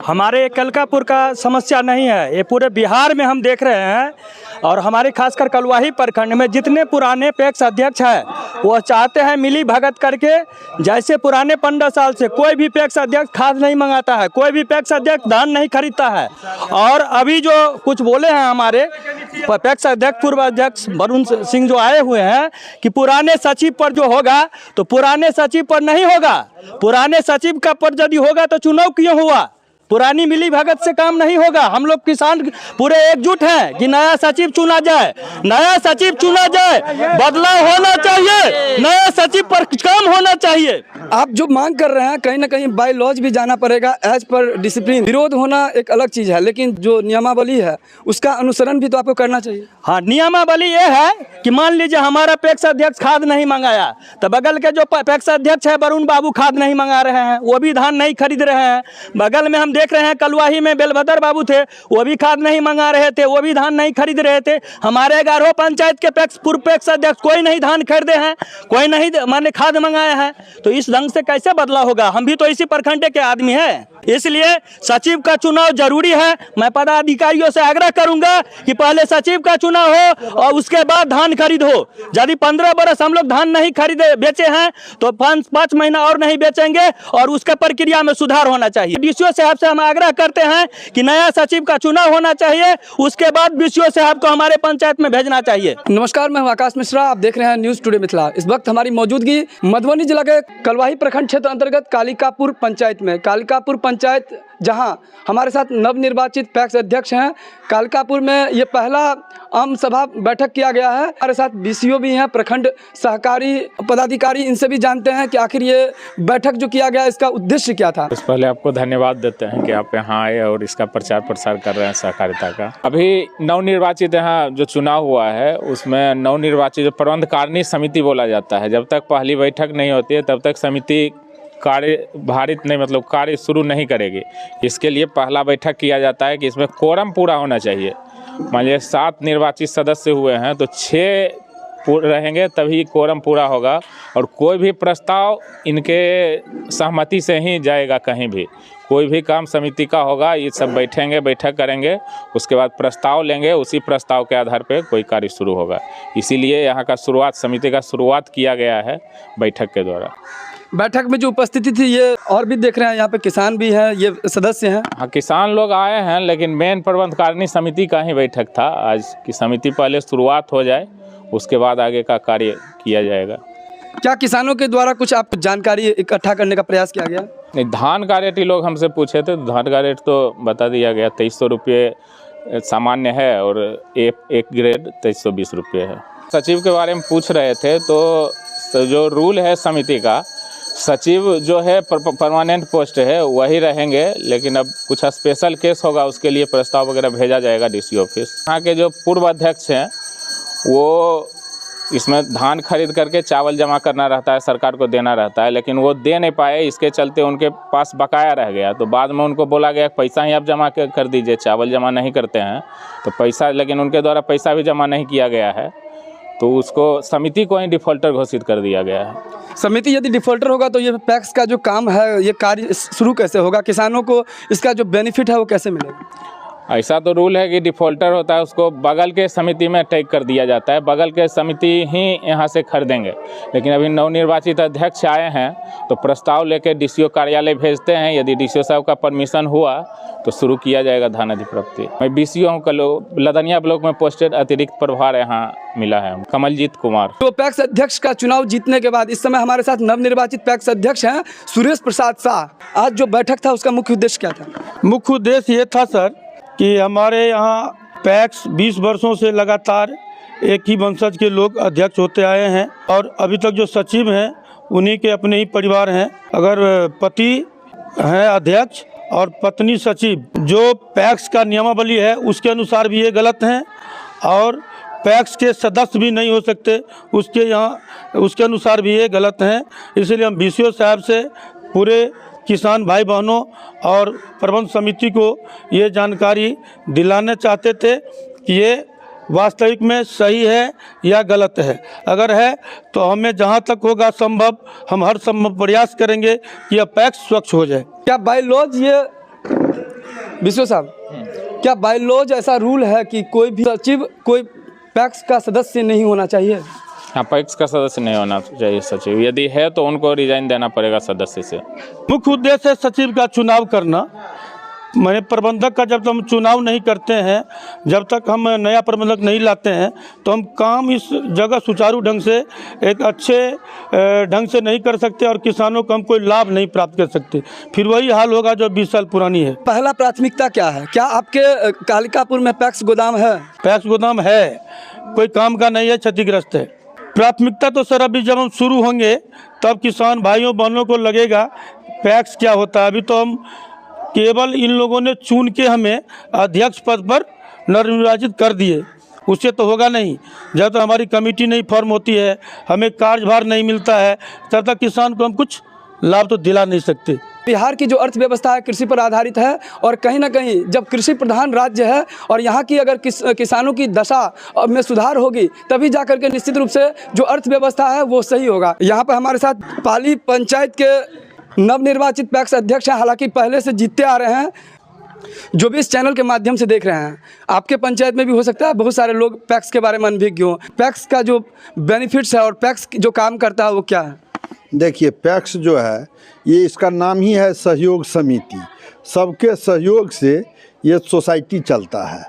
हमारे कलकापुर का समस्या नहीं है, ये पूरे बिहार में हम देख रहे हैं। और हमारे खासकर कलवाही प्रखंड में जितने पुराने पैक्स अध्यक्ष हैं वो चाहते हैं मिली भगत करके, जैसे पुराने 15 साल से कोई भी पैक्स अध्यक्ष खाद नहीं मंगाता है, कोई भी पैक्स अध्यक्ष धान नहीं खरीदता है। और अभी जो कुछ बोले हैं हमारे पैक्स अध्यक्ष पूर्व अध्यक्ष वरुण सिंह जो आए हुए हैं कि पुराने सचिव पर जो होगा तो पुराने सचिव पर नहीं होगा, पुराने सचिव का पर यदि होगा तो चुनाव क्यों हुआ? पुरानी मिली भगत से काम नहीं होगा। हम लोग किसान पूरे एकजुट हैं कि नया सचिव चुना जाए, नया सचिव चुना जाए, बदलाव होना चाहिए, नया सचिव पर काम होना चाहिए। आप जो मांग कर रहे हैं कहीं ना कहीं बाय लॉज भी जाना पड़ेगा, एज पर डिसिप्लिन। विरोध होना एक अलग चीज है, लेकिन जो नियमावली है उसका अनुसरण भी तो आपको करना चाहिए। हाँ, नियमावली ये है कि मान लीजिए हमारा पैक्स अध्यक्ष खाद नहीं मंगाया तो बगल के जो पैक्स अध्यक्ष है वरुण बाबू खाद नहीं मंगा रहे हैं, वो भी धान नहीं खरीद रहे हैं। बगल में हम देख रहे हैं कलवाही में बेलभद्र बाबू थे, वो भी खाद नहीं मंगा रहे थे, वो भी धान नहीं खरीद रहे थे। हमारे 11 पंचायत के पूर्व पैक्स अध्यक्ष कोई नहीं धान खरीदे हैं, कोई नहीं माने खाद मंगाए हैं। तो इस ढंग से कैसे बदलाव होगा? हम भी तो इसी प्रखंड के आदमी हैं, इसलिए सचिव का चुनाव जरूरी है। मैं पदाधिकारियों से आग्रह करूंगा कि पहले सचिव का चुनाव हो और उसके बाद धान खरीद हो। यदि 15 बरस हम लोग धान नहीं खरीदे बेचे हैं तो 5 महीना और नहीं बेचेंगे और उसके प्रक्रिया में सुधार होना चाहिए। डीसीओ साहब से हम आग्रह करते हैं कि नया सचिव का चुनाव होना चाहिए, उसके बाद डीसीओ साहब को हमारे पंचायत में भेजना चाहिए। नमस्कार, मैं हूं आकाश मिश्रा, आप देख रहे हैं न्यूज़ टुडे मिथिला। इस वक्त हमारी मौजूदगी मधुबनी जिला के कलवाही प्रखंड क्षेत्र अंतर्गत कालिकापुर पंचायत में। कालिकापुर पंचायत जहां हमारे साथ नवनिर्वाचित पैक्स अध्यक्ष हैं। कालिकापुर में ये पहला आम सभा बैठक किया गया है। हमारे साथ बीसीओ भी हैं, प्रखंड सहकारी पदाधिकारी, इनसे भी जानते हैं कि आखिर ये बैठक जो किया गया इसका उद्देश्य क्या था। इससे पहले आपको धन्यवाद देते हैं कि आप यहाँ आए और इसका प्रचार प्रसार कर रहे हैं सहकारिता का। अभी नवनिर्वाचित यहाँ जो चुनाव हुआ है उसमें नवनिर्वाचित जो प्रबंधकारिणी समिति बोला जाता है, जब तक पहली बैठक नहीं होती है तब तक समिति कार्य शुरू नहीं करेगी। इसके लिए पहला बैठक किया जाता है कि इसमें कोरम पूरा होना चाहिए। मान लीजिए 7 निर्वाचित सदस्य हुए हैं तो 6 रहेंगे तभी कोरम पूरा होगा। और कोई भी प्रस्ताव इनके सहमति से ही जाएगा। कहीं भी कोई भी काम समिति का होगा, ये सब बैठेंगे, बैठक करेंगे, उसके बाद प्रस्ताव लेंगे, उसी प्रस्ताव के आधार पर कोई कार्य शुरू होगा। इसीलिए यहाँ का समिति का शुरुआत किया गया है बैठक के द्वारा। बैठक में जो उपस्थिति थी ये और भी देख रहे हैं, यहाँ पे किसान भी हैं, ये सदस्य हैं। हाँ, किसान लोग आए हैं, लेकिन मेन प्रबंधकारिणी समिति का ही बैठक था। आज की समिति पहले शुरुआत हो जाए, उसके बाद आगे का कार्य किया जाएगा। क्या किसानों के द्वारा कुछ आप जानकारी इकट्ठा करने का प्रयास किया गया? नहीं, धान का रेट ही लोग हमसे पूछे थे, धान का रेट तो बता दिया गया। 2300 रुपये सामान्य है और एक ग्रेड 2320 रुपये है। सचिव के बारे में पूछ रहे थे तो जो रूल है समिति का, सचिव जो है परमानेंट पोस्ट है वही रहेंगे, लेकिन अब कुछ स्पेशल केस होगा उसके लिए प्रस्ताव वगैरह भेजा जाएगा डीसी ऑफिस। यहाँ के जो पूर्व अध्यक्ष हैं वो इसमें धान खरीद करके चावल जमा करना रहता है, सरकार को देना रहता है, लेकिन वो दे नहीं पाए, इसके चलते उनके पास बकाया रह गया। तो बाद में उनको बोला गया पैसा ही आप जमा कर दीजिए, चावल जमा नहीं करते हैं तो पैसा, लेकिन उनके द्वारा पैसा भी जमा नहीं किया गया है तो उसको समिति को ही डिफॉल्टर घोषित कर दिया गया है। समिति यदि डिफॉल्टर होगा तो ये पैक्स का जो काम है, ये कार्य शुरू कैसे होगा? किसानों को इसका जो बेनिफिट है वो कैसे मिलेगा? ऐसा तो रूल है कि डिफॉल्टर होता है उसको बगल के समिति में टैग कर दिया जाता है, बगल के समिति ही यहाँ से खरीदेंगे। लेकिन अभी नवनिर्वाचित अध्यक्ष आए हैं तो प्रस्ताव लेके डीसीओ कार्यालय भेजते हैं, यदि डीसीओ साहब का परमिशन हुआ तो शुरू किया जाएगा धान अधिप्राप्ति। मैं बीसीओ हूँ, लदनिया ब्लॉक में पोस्टेड अतिरिक्त प्रभार यहाँ मिला है, कमलजीत कुमार। तो पैक्स अध्यक्ष का चुनाव जीतने के बाद इस समय हमारे साथ नवनिर्वाचित पैक्स अध्यक्ष हैं सुरेश प्रसाद शाह। आज जो बैठक था उसका मुख्य उद्देश्य क्या था? मुख्य उद्देश्य ये था सर कि हमारे यहाँ पैक्स 20 वर्षों से लगातार एक ही वंशज के लोग अध्यक्ष होते आए हैं और अभी तक जो सचिव हैं उन्हीं के अपने ही परिवार हैं। अगर पति हैं अध्यक्ष और पत्नी सचिव, जो पैक्स का नियमावली है उसके अनुसार भी ये गलत हैं और पैक्स के सदस्य भी नहीं हो सकते उसके अनुसार भी ये गलत हैं। इसलिए हम बीसीओ साहब से पूरे किसान भाई बहनों और प्रबंध समिति को ये जानकारी दिलाना चाहते थे कि ये वास्तविक में सही है या गलत है। अगर है तो हमें जहां तक होगा संभव हम हर संभव प्रयास करेंगे कि यह पैक्स स्वच्छ हो जाए। क्या बाय लॉज ये विश्व साहब, क्या बाय लॉज ऐसा रूल है कि कोई भी सचिव कोई पैक्स का सदस्य नहीं होना चाहिए? हाँ, पैक्स का सदस्य नहीं होना चाहिए सचिव, यदि है तो उनको रिजाइन देना पड़ेगा सदस्य से। मुख्य उद्देश्य है सचिव का चुनाव करना। मैंने प्रबंधक का जब तक हम चुनाव नहीं करते हैं, जब तक हम नया प्रबंधक नहीं लाते हैं, तो हम काम इस जगह सुचारू ढंग से एक अच्छे ढंग से नहीं कर सकते और किसानों को हम कोई लाभ नहीं प्राप्त कर सकते। फिर वही हाल होगा जो 20 साल पुरानी है। पहला प्राथमिकता क्या है? क्या आपके कालिकापुर में पैक्स गोदाम है? पैक्स गोदाम है, कोई काम का नहीं है, क्षतिग्रस्त है। प्राथमिकता तो सर अभी जब हम शुरू होंगे तब किसान भाइयों बहनों को लगेगा पैक्स क्या होता है। अभी तो हम केवल इन लोगों ने चुन के हमें अध्यक्ष पद पर निर्वाचित कर दिए, उससे तो होगा नहीं। जब तक हमारी कमेटी नहीं फॉर्म होती है, हमें कार्यभार नहीं मिलता है, तब तक किसान को हम कुछ लाभ तो दिला नहीं सकते। बिहार की जो अर्थव्यवस्था है कृषि पर आधारित है और कहीं ना कहीं जब कृषि प्रधान राज्य है और यहाँ की अगर किसानों की दशा में सुधार होगी तभी जाकर के निश्चित रूप से जो अर्थव्यवस्था है वो सही होगा। यहाँ पर हमारे साथ पाली पंचायत के नवनिर्वाचित पैक्स अध्यक्ष हैं, हालांकि पहले से जीतते आ रहे हैं, जो भी इस चैनल के माध्यम से देख रहे हैं। आपके पंचायत में भी हो सकता है बहुत सारे लोग पैक्स के बारे में अनभिज्ञ हों। पैक्स का जो बेनिफिट्स है और पैक्स जो काम करता है वो क्या है? देखिए, पैक्स जो है ये इसका नाम ही है सहयोग समिति। सबके सहयोग से ये सोसाइटी चलता है।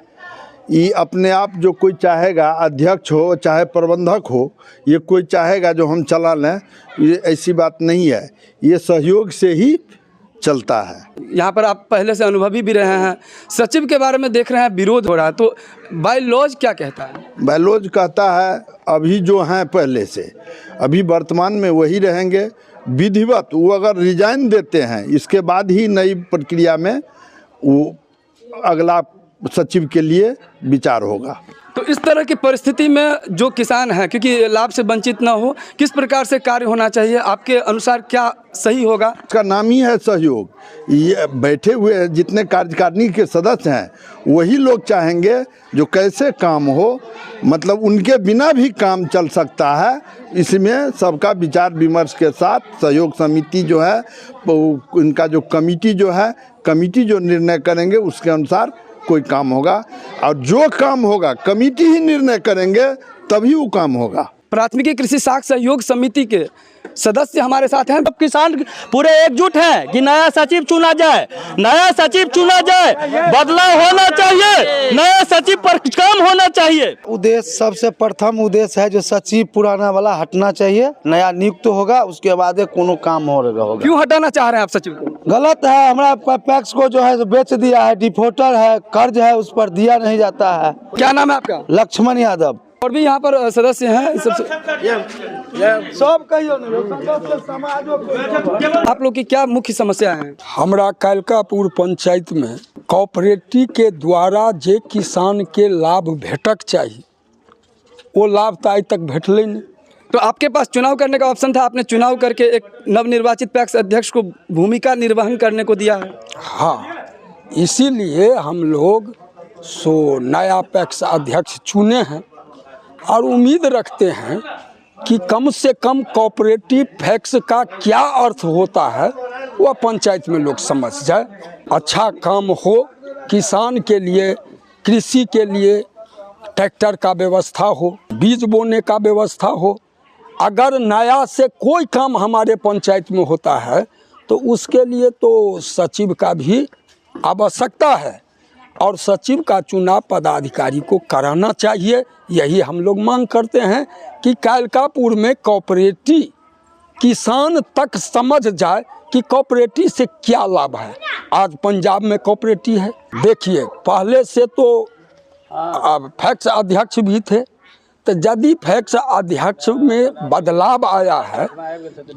ये अपने आप जो कोई चाहेगा अध्यक्ष हो चाहे प्रबंधक हो, ये कोई चाहेगा जो हम चला लें, ये ऐसी बात नहीं है। ये सहयोग से ही चलता है। यहाँ पर आप पहले से अनुभवी भी रहे हैं। सचिव के बारे में देख रहे हैं विरोध हो रहा है, तो बाय लॉज क्या कहता है? बाय लॉज कहता है अभी जो हैं पहले से, अभी वर्तमान में वही रहेंगे। विधिवत वो अगर रिजाइन देते हैं इसके बाद ही नई प्रक्रिया में वो अगला सचिव के लिए विचार होगा। तो इस तरह की परिस्थिति में जो किसान हैं, क्योंकि लाभ से वंचित ना हो, किस प्रकार से कार्य होना चाहिए आपके अनुसार, क्या सही होगा? इसका नाम ही है सहयोग। ये बैठे हुए जितने कार्यकारिणी के सदस्य हैं वही लोग चाहेंगे जो कैसे काम हो, मतलब उनके बिना भी काम चल सकता है। इसमें सबका विचार विमर्श के साथ सहयोग समिति जो है, उनका जो कमेटी जो है, कमेटी जो निर्णय करेंगे उसके अनुसार कोई काम होगा। और जो काम होगा कमेटी ही निर्णय करेंगे तभी वो काम होगा। प्राथमिकी कृषि साख सहयोग समिति के सदस्य हमारे साथ हैं। अब किसान पूरे एकजुट हैं कि नया सचिव चुना जाए, नया सचिव चुना जाए, बदलाव होना चाहिए, नया सचिव पर काम होना चाहिए। उद्देश्य सबसे प्रथम उद्देश्य है जो सचिव पुराना वाला हटना चाहिए, नया नियुक्त होगा, उसके बाद कोनो काम होगा। क्यों हटाना चाह रहे हैं आप सचिव को? गलत है। हमारा पैक्स को जो है बेच दिया है, डिफॉल्टर है, कर्ज है, उस पर दिया नहीं जाता है। क्या नाम है आपका? लक्ष्मण यादव। और भी यहाँ पर सदस्य हैं। सब कहियो आप लोग की क्या मुख्य समस्या है? हमरा कालिकापुर पंचायत में कोऑपरेटिव के द्वारा जे किसान के लाभ भेटक चाहिए वो लाभ तो आज तक भेटले नहीं। तो आपके पास चुनाव करने का ऑप्शन था, आपने चुनाव करके एक नवनिर्वाचित पैक्स अध्यक्ष को भूमिका निर्वहन करने को दिया है। हाँ, इसीलिए हम लोग नया पैक्स अध्यक्ष चुने हैं और उम्मीद रखते हैं कि कम से कम कोऑपरेटिव पैक्स का क्या अर्थ होता है वह पंचायत में लोग समझ जाए, अच्छा काम हो, किसान के लिए, कृषि के लिए ट्रैक्टर का व्यवस्था हो, बीज बोने का व्यवस्था हो। अगर नया से कोई काम हमारे पंचायत में होता है तो उसके लिए तो सचिव का भी आवश्यकता है और सचिव का चुनाव पदाधिकारी को कराना चाहिए। यही हम लोग मांग करते हैं कि कालिकापुर में कोऑपरेटिव किसान तक समझ जाए कि कोऑपरेटिव से क्या लाभ है। आज पंजाब में कोऑपरेटिव है, देखिए पहले से तो पैक्स अध्यक्ष भी थे, तो यदि पैक्स अध्यक्ष में बदलाव आया है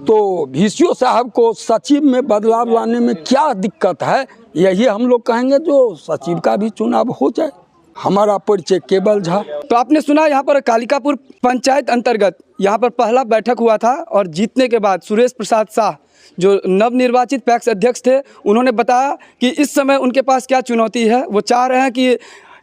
तो VCO साहब को सचिव में बदलाव लाने में क्या दिक्कत है। यही हम लोग कहेंगे जो सचिव का भी चुनाव हो जाए। हमारा परिचय केवल झा। तो आपने सुना यहाँ पर कालिकापुर पंचायत अंतर्गत यहाँ पर पहला बैठक हुआ था और जीतने के बाद सुरेश प्रसाद शाह जो नवनिर्वाचित पैक्स अध्यक्ष थे, उन्होंने बताया कि इस समय उनके पास क्या चुनौती है। वो चाह रहे हैं कि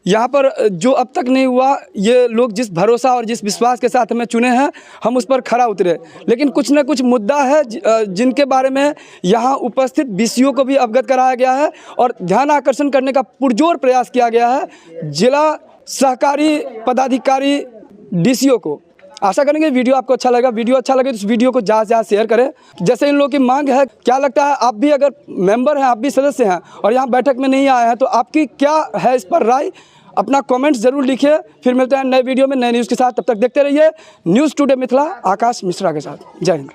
यहाँ पर जो अब तक नहीं हुआ, ये लोग जिस भरोसा और जिस विश्वास के साथ हमें चुने हैं, हम उस पर खरा उतरे। लेकिन कुछ न कुछ मुद्दा है जिनके बारे में यहाँ उपस्थित बीसीओ को भी अवगत कराया गया है और ध्यान आकर्षण करने का पुरजोर प्रयास किया गया है जिला सहकारी पदाधिकारी डीसीओ को। आशा करेंगे वीडियो आपको अच्छा लगा। वीडियो अच्छा लगे तो इस वीडियो को ज़्यादा से ज़्यादा शेयर करें। जैसे इन लोगों की मांग है, क्या लगता है, आप भी अगर मेंबर हैं, आप भी सदस्य हैं और यहाँ बैठक में नहीं आए हैं, तो आपकी क्या है इस पर राय? अपना कमेंट्स जरूर लिखिए। फिर मिलते हैं नए वीडियो में नए न्यूज़ के साथ। तब तक देखते रहिए न्यूज़ टुडे मिथिला आकाश मिश्रा के साथ। जय हिंद।